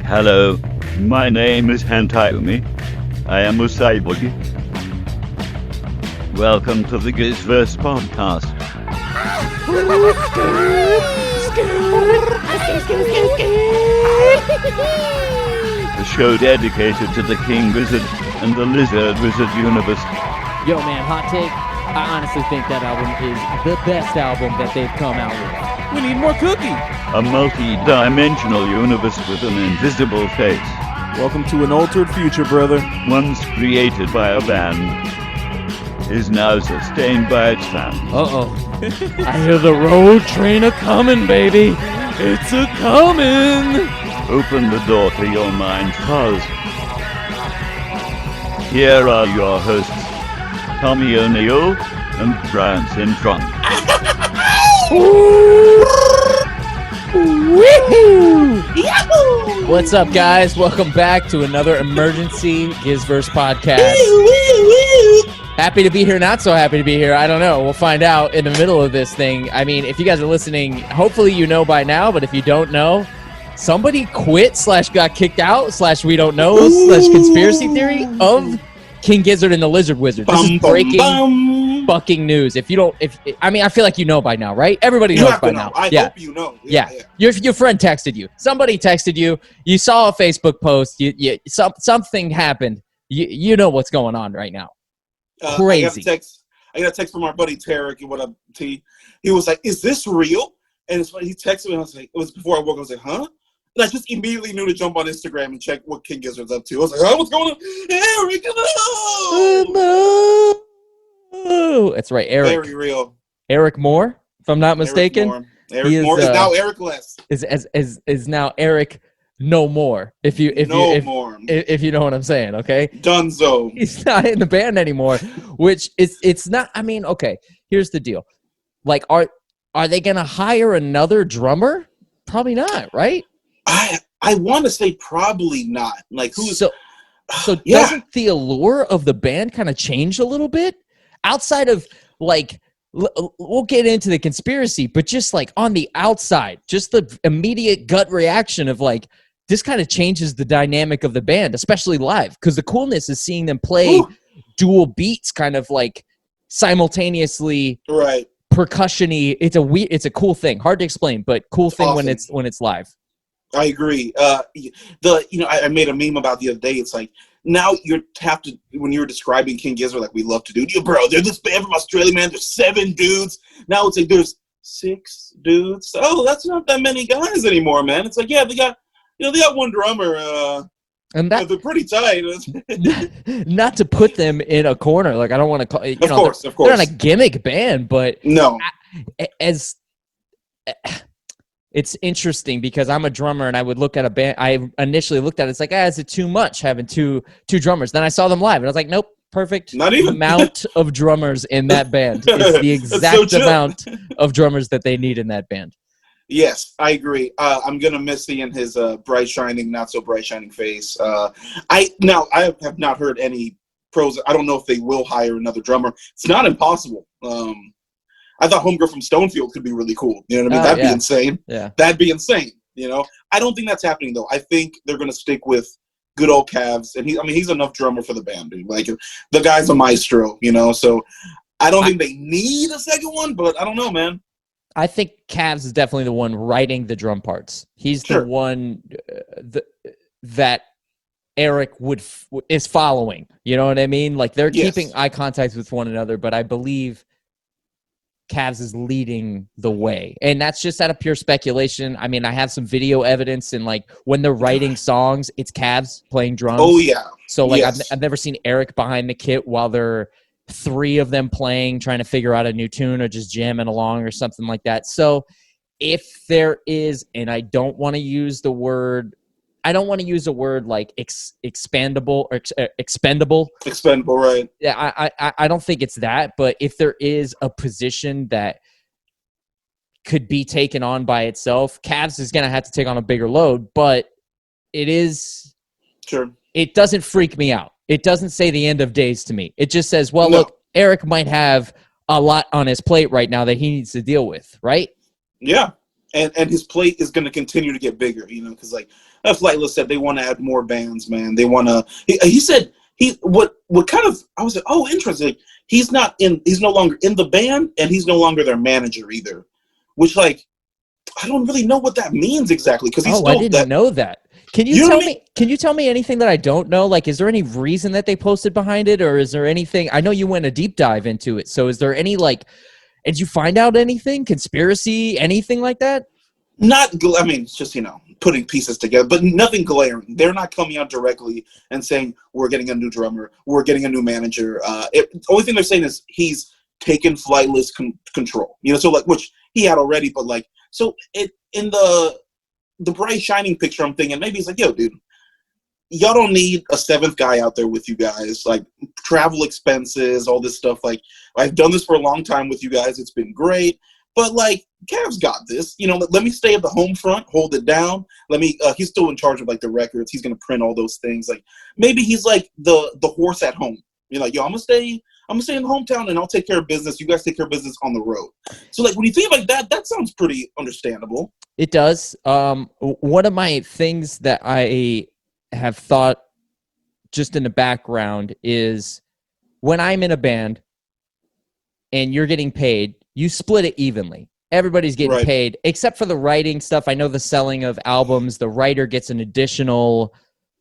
Hello, my name is Hentayumi. I am a cyborg. Welcome to the GizzVerse Podcast. The show dedicated to the King Wizard and the Lizard Wizard universe. Yo, man, hot take. I honestly think that album is the best album that they've come out with. We need more Cookie. A multi-dimensional universe with an invisible face. Welcome to an altered future, brother. Once created by a band, is now sustained by its fans. Uh-oh. I hear the road train a-coming, baby. It's a-coming. Open the door to your mind's cause. Here are your hosts, Tommy O'Neill and Branson Trunk. What's up, guys? Welcome back to another emergency GizzVerse Podcast. Happy to be here, not so happy to be here. I don't know. We'll find out in the middle of this thing. I mean, if you guys are listening, hopefully you know by now, but if you don't know, somebody quit / got kicked out / we don't know / conspiracy theory of King Gizzard and the Lizard Wizard. This is breaking fucking news. If you don't, I feel like you know by now, right? Everybody knows by now. I hope you know. Yeah. Your friend texted you. Somebody texted you. You saw a Facebook post. Something happened. You know what's going on right now. Crazy. I got a text from our buddy Tarek. What up, T? He was like, "Is this real?" And it's funny. He texted me. And I was like, "It was before I woke up." I was like, "Huh?" And I just immediately knew to jump on Instagram and check what King Gizzard's up to. I was like, "Oh, what's going on?" Eric, no. That's right, Eric. Very real. Eric Moore, if I'm not mistaken. Eric Moore is now Eric Less. Is now Eric No More. If you know what I'm saying, okay? Dunzo. He's not in the band anymore, which it's not. I mean, okay. Here's the deal. Like, are they gonna hire another drummer? Probably not, right? I want to say probably not. Like, who's so yeah. Doesn't the allure of the band kind of change a little bit outside of, like, we'll get into the conspiracy, but just like on the outside, just the immediate gut reaction of like, this kind of changes the dynamic of the band, especially live, because the coolness is seeing them play dual beats, kind of like simultaneously, right? Percussion-y. It's a cool thing. Hard to explain, but cool thing awesome. when it's live. I agree. I made a meme about the other day. It's like, now you have to, when you were describing King Gizzard, like we love to do, bro, they're this band from Australia, man. There's 7 dudes. Now it's like there's 6 dudes. Oh, that's not that many guys anymore, man. It's like, yeah, they got one drummer. And they're pretty tight. Not to put them in a corner. Like, I don't want to call it. Of course. They're not a gimmick band, but no. It's interesting because I'm a drummer and I would look at a band. I initially looked at it. It's like, is it too much having two drummers? Then I saw them live and I was like, nope, perfect. Not even amount of drummers in that band. It's the exact amount of drummers that they need in that band. Yes, I agree. I'm gonna miss seeing his bright shining, not so bright shining face. I have not heard any pros. I don't know if they will hire another drummer. It's not impossible. I thought Homegirl from Stonefield could be really cool. You know what I mean? That'd be insane. Yeah. That'd be insane. You know? I don't think that's happening, though. I think they're going to stick with good old Cavs. And he's enough drummer for the band, dude. Like, the guy's a maestro, you know? So I don't think they need a second one, but I don't know, man. I think Cavs is definitely the one writing the drum parts. He's the one that Eric is following. You know what I mean? Like, they're keeping eye contact with one another, but I believe Cavs is leading the way. And that's just out of pure speculation. I mean, I have some video evidence, and like when they're writing songs, it's Cavs playing drums. Oh, yeah. So like I've never seen Eric behind the kit while they're 3 of them playing, trying to figure out a new tune or just jamming along or something like that. So if there is, and I don't want to use the word like expandable or expendable. Expendable, right? Yeah, I don't think it's that. But if there is a position that could be taken on by itself, Cavs is going to have to take on a bigger load. But it is sure. It doesn't freak me out. It doesn't say the end of days to me. It just says, well, look, Eric might have a lot on his plate right now that he needs to deal with, right? Yeah. and his plate is going to continue to get bigger, because like Flightless said, they want to add more bands, man. They want to. He said what kind of, I was like, oh, interesting. He's no longer in the band, and he's no longer their manager either. Which, like, I don't really know what that means exactly, because he's still. I didn't know that. Can you tell me? Can you tell me anything that I don't know? Like, is there any reason that they posted behind it, or is there anything? I know you went a deep dive into it, so is there any like? Did you find out anything? Conspiracy? Anything like that? It's just, putting pieces together, but nothing glaring. They're not coming out directly and saying, we're getting a new drummer, we're getting a new manager. The only thing they're saying is he's taken Flightless control. So like, which he had already, but like, so in the bright shining picture, I'm thinking maybe he's like, yo, dude, y'all don't need a seventh guy out there with you guys. Like, travel expenses, all this stuff. Like, I've done this for a long time with you guys. It's been great. But, like, Cav's got this. Let me stay at the home front, hold it down. He's still in charge of, like, the records. He's going to print all those things. Like, maybe he's, like, the horse at home. You're like, yo, I'm going to stay in the hometown, and I'll take care of business. You guys take care of business on the road. So, like, when you think like that, that sounds pretty understandable. It does. One of my things that I have thought just in the background is when I'm in a band and you're getting paid, you split it evenly. Everybody's getting paid except for the writing stuff. I know the selling of albums, the writer gets an additional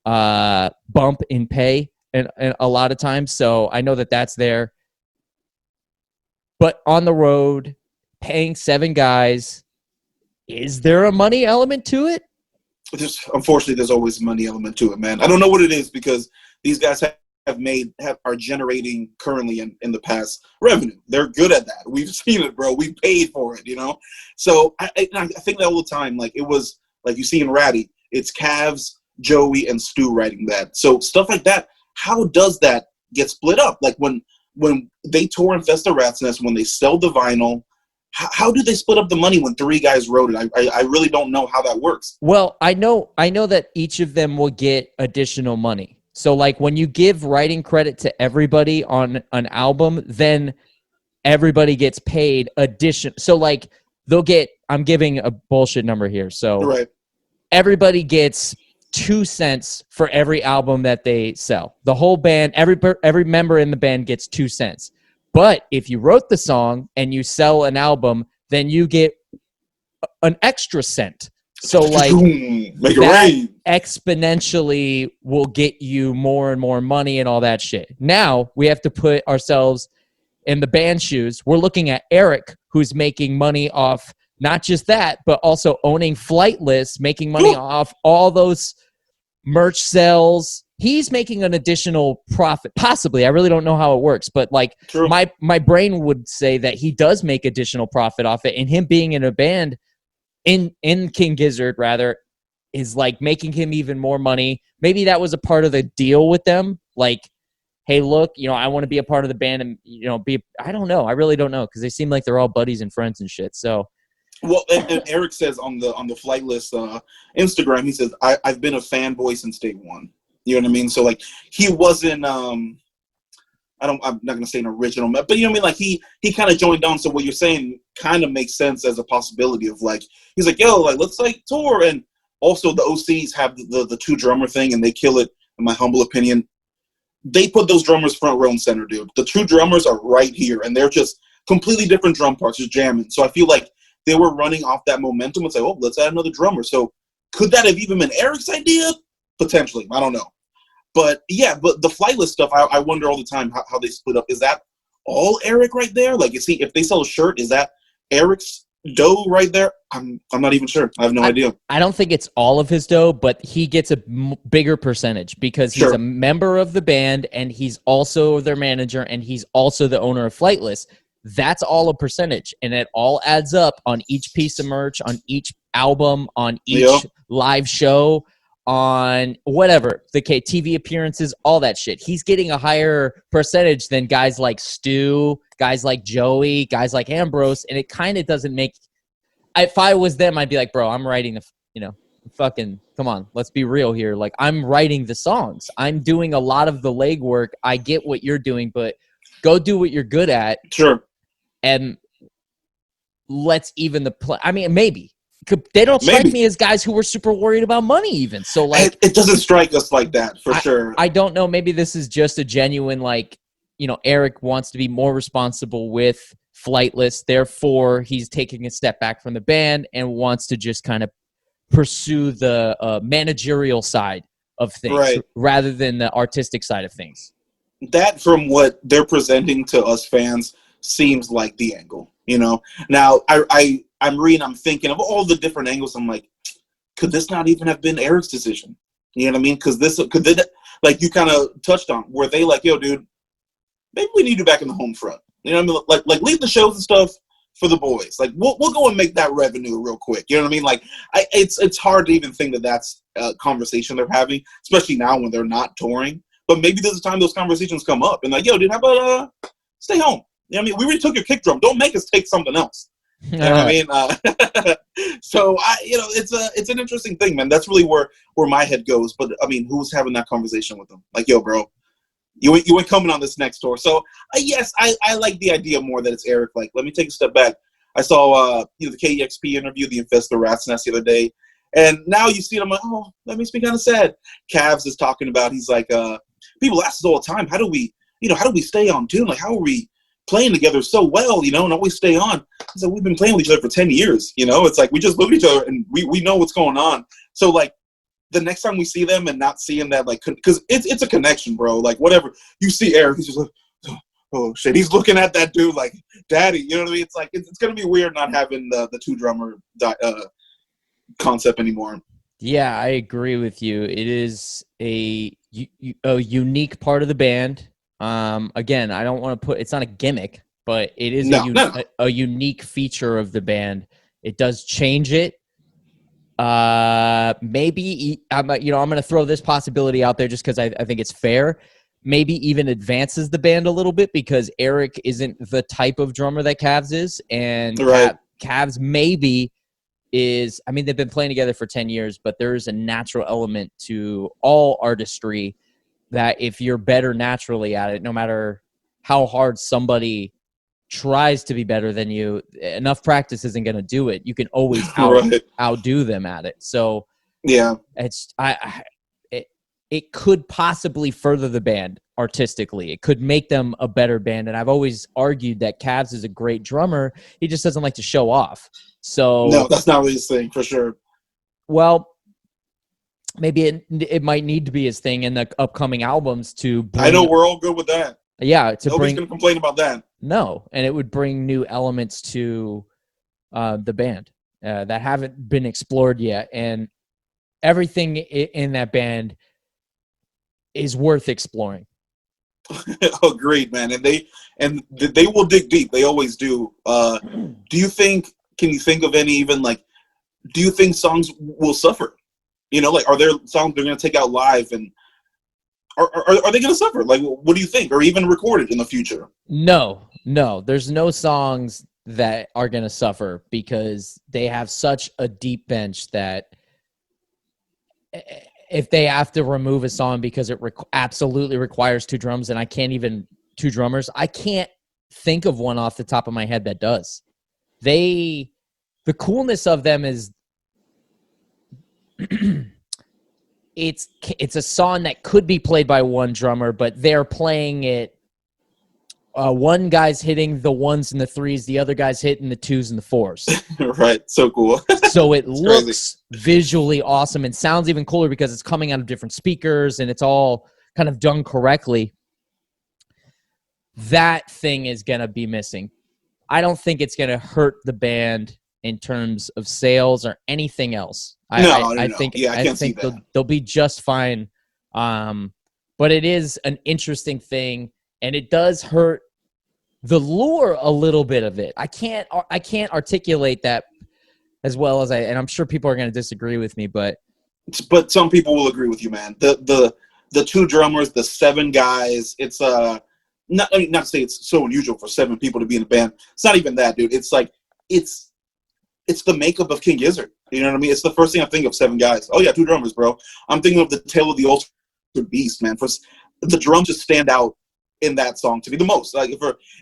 bump in pay and a lot of times. So I know that that's there. But on the road, paying 7 guys, is there a money element to it? Unfortunately, there's always a money element to it, man. I don't know what it is, because these guys are generating currently in the past revenue. They're good at that. We've seen it, bro. We paid for it, So I think that all the time, like, it was like you see in Ratty, it's Cavs, Joey, and Stu writing that. So stuff like that. How does that get split up? Like when they tour Infesta Rat's Nest, when they sell the vinyl. How do they split up the money when 3 guys wrote it? I really don't know how that works. Well, I know that each of them will get additional money. So, like, when you give writing credit to everybody on an album, then everybody gets paid addition. So, like, they'll get, I'm giving a bullshit number here. So, everybody gets 2 cents for every album that they sell. The whole band, every member in the band gets 2 cents. But if you wrote the song and you sell an album, then you get an extra cent. So, like, that exponentially will get you more and more money and all that shit. Now, we have to put ourselves in the band shoes. We're looking at Eric, who's making money off not just that, but also owning Flightless, making money off all those merch sales. He's making an additional profit, possibly. I really don't know how it works, but like my brain would say that he does make additional profit off it, and him being in a band in King Gizzard rather is like making him even more money. Maybe that was a part of the deal with them. Like, hey, look, I want to be a part of the band and I don't know. I really don't know, because they seem like they're all buddies and friends and shit. So. Well, and Eric says on the Flightless Instagram, he says, I've been a fanboy since day one. You know what I mean? So, like, he wasn't, I'm not going to say an original, but you know what I mean? Like, he kind of joined on. So what you're saying kind of makes sense as a possibility of, like, he's like, yo, like, let's, like, tour. And also the OCs have the 2 drummer thing, and they kill it, in my humble opinion. They put those drummers front row and center, dude. The 2 drummers are right here, and they're just completely different drum parts, just jamming. So I feel like they were running off that momentum and say, oh, let's add another drummer. So could that have even been Eric's idea? Potentially. I don't know. But, yeah, but the Flightless stuff, I wonder all the time how they split up. Is that all Eric right there? Like, if they sell a shirt, is that Eric's dough right there? I'm not even sure. I have no idea. I don't think it's all of his dough, but he gets a bigger percentage because he's a member of the band, and he's also their manager, and he's also the owner of Flightless. That's all a percentage, and it all adds up on each piece of merch, on each album, on each live show, on whatever, the TV appearances, all that shit. He's getting a higher percentage than guys like Stu, guys like Joey, guys like Ambrose, and it kind of doesn't make... If I was them, I'd be like, bro, I'm writing fucking, come on, let's be real here. Like, I'm writing the songs. I'm doing a lot of the legwork. I get what you're doing, but go do what you're good at. Sure. And let's even the play. I mean, maybe. They don't strike Maybe. me as guys who were super worried about money even. So like, it doesn't strike us like that for sure. I don't know. Maybe this is just a genuine, like, Eric wants to be more responsible with Flightless. Therefore, he's taking a step back from the band and wants to just kind of pursue the managerial side of things rather than the artistic side of things. That, from what they're presenting to us fans, seems like the angle. Now I'm thinking of all the different angles. I'm like, could this not even have been Eric's decision? You know what I mean? Because like you kind of touched on, were they like, yo, dude, maybe we need you back in the home front. You know what I mean? Like leave the shows and stuff for the boys. Like we'll go and make that revenue real quick. You know what I mean? Like it's hard to even think that that's a conversation they're having, especially now when they're not touring. But maybe there's a time those conversations come up and like, yo, dude, how about stay home? You know what I mean? We already took your kick drum. Don't make us take something else. You know what I mean? So it's an interesting thing, man. That's really where my head goes. But I mean, who's having that conversation with them? Like, yo, bro, you ain't coming on this next tour. So yes, I like the idea more that it's Eric. Like, let me take a step back. I saw the KEXP interview, the Infest the Rat's Nest the other day, and now you see it. I'm like, oh, that makes me kind of sad. Cavs is talking about. He's like, people ask us all the time, how do we stay on tune? Like, how are we playing together so well, and always stay on? So we've been playing with each other for 10 years. It's like we just look at each other and we know what's going on. So like the next time we see them and not seeing that, like, because it's a connection, bro. Like whatever you see Eric, he's just like, oh shit, he's looking at that dude like, daddy. You know what I mean? It's like it's gonna be weird not having the two drummer concept anymore. Yeah, I agree with you. It is a unique part of the band. Again, I don't want to it's not a gimmick, but it is a unique feature of the band. It does change it. Maybe I'm going to throw this possibility out there just because I think it's fair. Maybe even advances the band a little bit because Eric isn't the type of drummer that Cavs is, and Cavs maybe is. I mean, they've been playing together for 10 years, but there is a natural element to all artistry that if you're better naturally at it, no matter how hard somebody tries to be better than you, enough practice isn't going to do it. You can always outdo them at it. So yeah, it could possibly further the band artistically. It could make them a better band. And I've always argued that Cavs is a great drummer. He just doesn't like to show off. So no, that's not what he's saying for sure. Well, maybe it might need to be his thing in the upcoming albums to bring, I know we're all good with that. Yeah, nobody's gonna complain about that. No, and it would bring new elements to the band that haven't been explored yet, and everything in that band is worth exploring. Agreed, man. And they will dig deep. They always do. Do you think? Can you think of any even like? Do you think songs will suffer? Like, are there songs they're going to take out live and are they going to suffer? Like, what do you think? Or even recorded in the future? No. There's no songs that are going to suffer because they have such a deep bench that if they have to remove a song because it absolutely requires two drums and I can't even two drummers, I can't think of one off the top of my head that does. The coolness of them is it's a song that could be played by one drummer, but they're playing it. One guy's hitting the ones and the threes, the other guy's hitting the twos and the fours. Right, so cool. So it looks visually awesome and sounds even cooler because it's coming out of different speakers and it's all kind of done correctly. That thing is going to be missing. I don't think it's going to hurt the band in terms of sales or anything else. I think they'll be just fine. But it is an interesting thing, and it does hurt the lure a little bit of it. I can't articulate that as well as and I'm sure people are going to disagree with me, but some people will agree with you, man. The two drummers, the seven guys. It's not to say it's so unusual for seven people to be in a band. It's not even that, dude. It's like it's the makeup of King Gizzard. You know what I mean? It's the first thing I think of, seven guys. Oh, yeah, two drummers, bro. I'm thinking of the Tale of the Ultimate Beast, man. For the drums just stand out in that song to me the most. Like,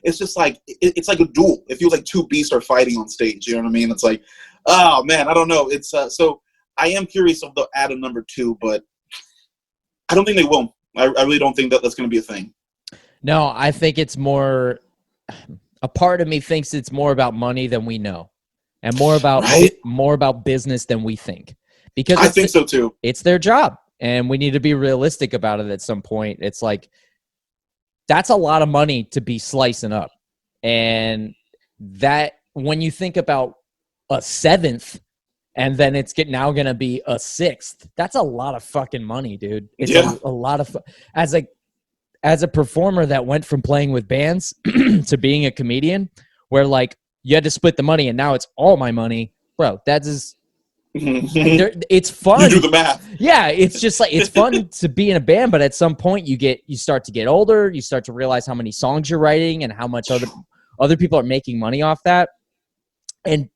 it's just like, it's like a duel. It feels like two beasts are fighting on stage. You know what I mean? It's like, Oh man, I don't know. It's so I am curious if they'll add a number 2, but I don't think they will. I really don't think that that's going to be a thing. No, I think it's more. A part of me thinks it's more about money than we know, and more about business than we think. Because I think so too. It's their job, and we need to be realistic about it. At some point, it's like that's a lot of money to be slicing up, and that when you think about a 7th, and then it's now going to be a 6th. That's a lot of fucking money, dude. It's a lot of as a performer that went from playing with bands to being a comedian, where like you had to split the money and now it's all my money, bro. That is, it's fun. You do the math. Yeah, it's just like it's fun to be in a band, but at some point you start to get older. You start to realize how many songs you're writing and how much other people are making money off that, and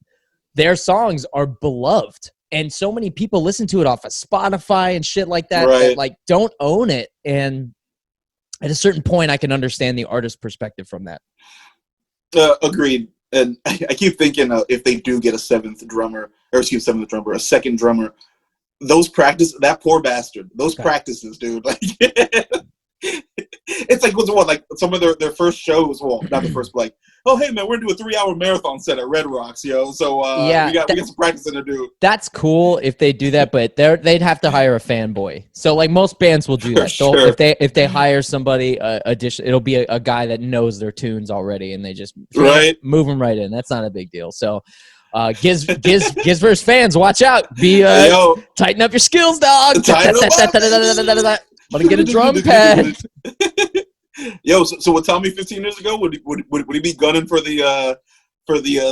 their songs are beloved. And so many people listen to it off of Spotify and shit like that, that like don't own it. And at a certain point, I can understand the artist's perspective from that. Agreed. And I keep thinking if they do get a second drummer, a second drummer, that poor bastard, those practices, dude. Like, it's like, like some of their first shows, not the first, like, oh, hey, man, we're going to do a 3-hour marathon set at Red Rocks, yo. So we got some practicing to do. That's cool if they do that, but they'd have to hire a fanboy. So, like, most bands will do that. Sure. If they hire somebody, it'll be a guy that knows their tunes already, and they just move them right in. That's not a big deal. So, GizzVerse fans, watch out. Tighten up your skills, dog. Want to get a drum pad. Yo, so what Tommy 15 years ago, would he be gunning for the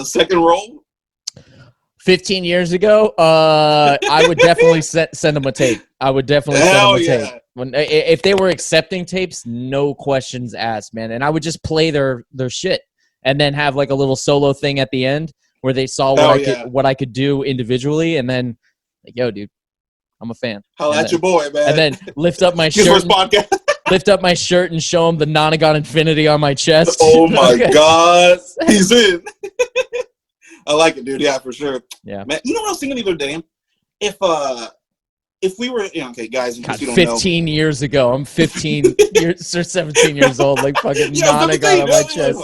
second role? 15 years ago, I would definitely send him a tape. I would definitely send him a tape. If they were accepting tapes, no questions asked, man. And I would just play their shit and then have like a little solo thing at the end where they saw what I could do individually, and then like, yo, dude, I'm a fan. Holla at your boy, man. And then lift up my shirt. Lift up my shirt and show him the Nonagon Infinity on my chest. Oh my God, he's in. I like it, dude. Yeah, for sure. Yeah, man. You know what I was thinking the other day? If we were, okay, guys, in case you don't 15 years ago, I'm 15 years or 17 years old, like fucking Nonagon on my chest.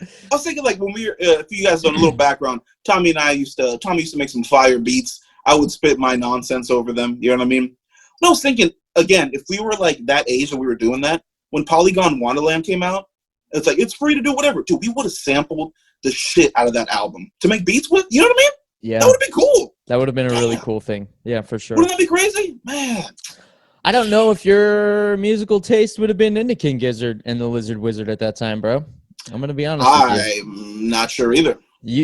I was thinking, like, when we were, if you guys know a little background, Tommy used to make some fire beats. I would spit my nonsense over them. You know what I mean? I was thinking, again, if we were like that age and we were doing that, when Polygon Wonderland came out, it's like, it's free to do whatever. Dude, we would have sampled the shit out of that album to make beats with. You know what I mean? Yeah. That would have been cool. That would have been a really cool thing. Yeah, for sure. Wouldn't that be crazy? Man. I don't know if your musical taste would have been into King Gizzard and the Lizard Wizard at that time, bro. I'm going to be honest with you. I'm not sure either.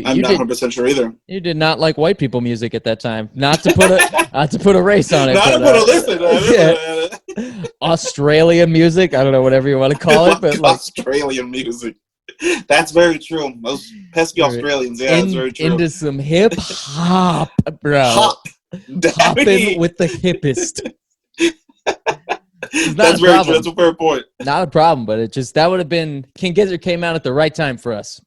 I'm not 100% sure either. You did not like white people music at that time. Not to put a race on it. Not to put a listen. Australia music. I don't know, whatever you want to call it. But Australian music. That's very true. Those pesky Australians. Yeah, that's very true. Into some hip hop, bro. Hopping with the hippest. That's very true. That's a fair point. Not a problem, but that would have been, King Gizzard came out at the right time for us.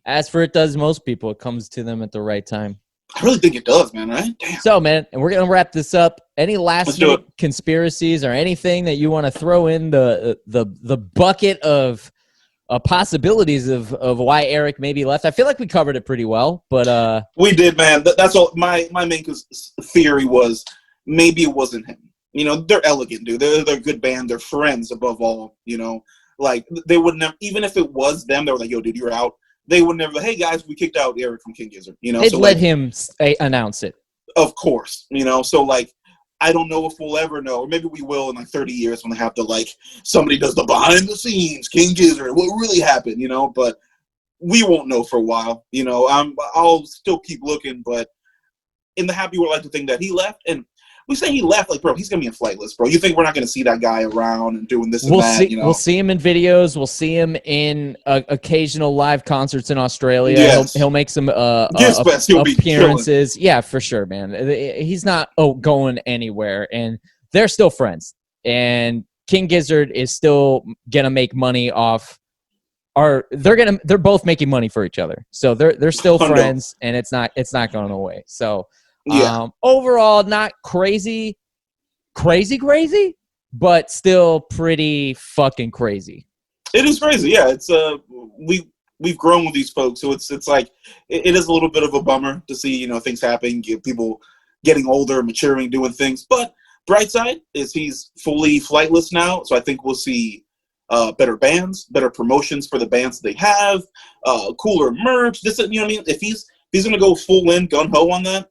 As for it does most people, it comes to them at the right time. I really think it does, man, right? Damn. So, man, and we're going to wrap this up. Any last conspiracies or anything that you want to throw in the bucket of possibilities of why Eric maybe left? I feel like we covered it pretty well, but we did, man. That's all. My main theory was maybe it wasn't him. You know, they're elegant, dude. They're a good band. They're friends above all, you know. Like, they would never, even if it was them, they were like, yo, dude, you're out. They would never, hey, guys, we kicked out Eric from King Gizzard. You know, they'd let him announce it. Of course, you know. So, like, I don't know if we'll ever know. Or maybe we will in, like, 30 years when they have to, like, somebody does the behind the scenes, King Gizzard, what really happened, you know. But we won't know for a while, you know. I'll still keep looking, but in the happy world, I like to think that he left. And we say he left, like, bro, he's going to be in flight list, bro. You think we're not going to see that guy around and doing this and that, you know? We'll see him in videos. We'll see him in occasional live concerts in Australia. Yes. He'll make some appearances. Yeah, for sure, man. He's not going anywhere, and they're still friends. And King Gizzard is still going to make money off they're both making money for each other. So they're still Hundo. friends, and it's not going away. So Yeah. overall, not crazy, but still pretty fucking crazy. It is crazy. Yeah, it's we've grown with these folks, so it's like it is a little bit of a bummer to see things happen, people getting older, maturing, doing things. But bright side is he's fully flightless now, so I think we'll see better bands, better promotions for the bands they have, cooler merch. This, you know what I mean? If he's gonna go full in, gun ho on that,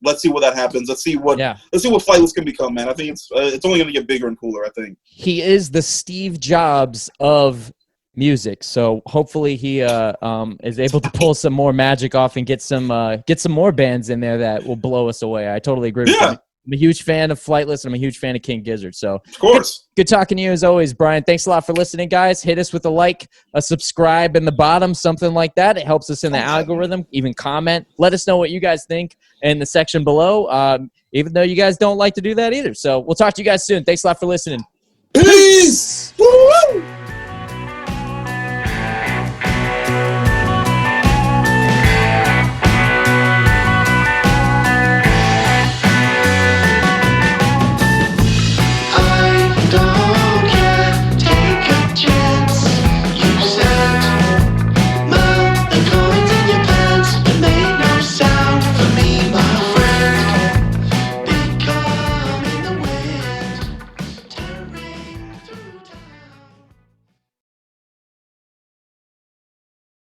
let's see what that happens. Let's see what Flightless can become, man. I think it's only gonna get bigger and cooler. I think he is the Steve Jobs of music, so hopefully he is able to pull some more magic off and get some more bands in there that will blow us away. I totally agree with you. I'm a huge fan of Flightless, and I'm a huge fan of King Gizzard. So, of course, good talking to you as always, Brian. Thanks a lot for listening, guys. Hit us with a like, a subscribe in the bottom, something like that. It helps us in the algorithm. Even comment. Let us know what you guys think in the section below, even though you guys don't like to do that either. So, we'll talk to you guys soon. Thanks a lot for listening. Peace! Woo!